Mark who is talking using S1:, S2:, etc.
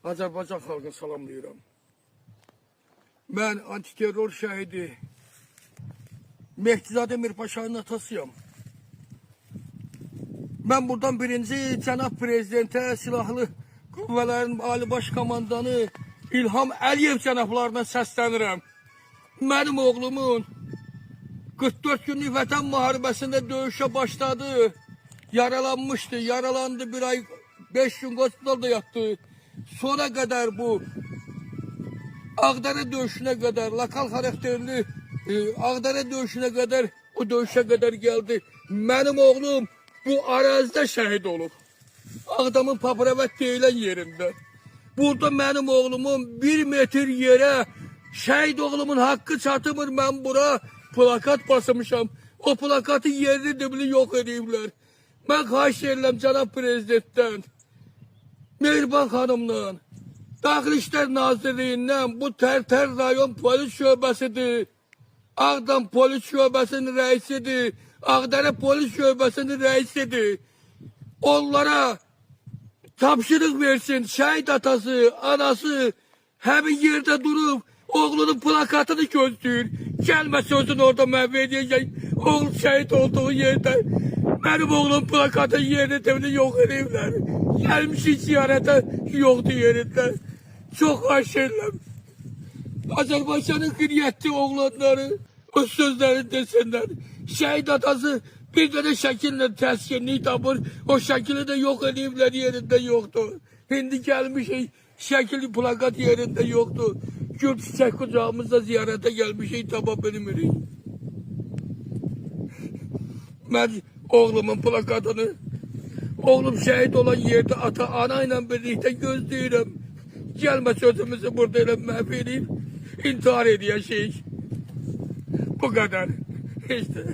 S1: Azərbaycan xalqını salamlayıram. Mən antiterror şəhidi Mehdizadə Mirpaşanın atasıyam. Mən buradan birinci Cənab Prezidentə, Silahlı Qüvvələrin Ali Baş Komandanı İlham Əliyev cənablarına səslənirəm. Mənim oğlumun 44 günlük vətən müharibəsində döyüşə başladı. Yaralanmışdı, yaralandı, bir ay 5 gün hospitalda yatdı. Sona kadar bu Ağdərə döyüşünə kadar, lokal xarakterli Ağdərə döyüşünə kadar, o döyüşə kadar geldi. Mənim oğlum bu arazide şəhid olub. Ağdamın Papravət deyilən yerində. Burada mənim oğlumun 1 metr yerə, şəhid oğlumun haqqı çatımır, mən bura plakat basmışam. O plakatı yerini dibini yok ediblər. Mən xahiş edirəm Cənab Prezidentdən, Mehriban xanımdan, Daxili İşlər Nazirliyindən bu Tərtər rayon polis şöbəsidir. Ağdam polis şöbəsinin rəisidir. Ağdərə polis şöbəsinin rəisidir. Onlara tapşırıq versin. Şəhid atası, anası həmin yerdə durub oğlunun plakatını gözləyir. Gəlmə sözün orada mən verəcək. Oğul şəhid olduğu yerdə mənim oğlum plakatın yerini devini yok ediblər. Gəlmişik ziyarətə, yoxdur yerində. Çox xahiş edirəm. Azərbaycanın qiriyyətli oğlanları öz sözlərini desinlər. Şəhid atası bir dənə şəkillə təskinlik tapır. O şəkili də yox ediblər, yerində yoxdur. İndi gəlmişik, şəkil plakat yerində yoxdur. Gül çiçək kucağımızda ziyarətə gəlmişik, tapa bilmirik. Mən oğlumun plakatını, oğlum şəhid olan yerdə ata, ana ilə birlikdə gözləyirəm. Gəlmə sözümüzü burada elə məhv edib, intihar edəcəyik. Bu qədər. İşte.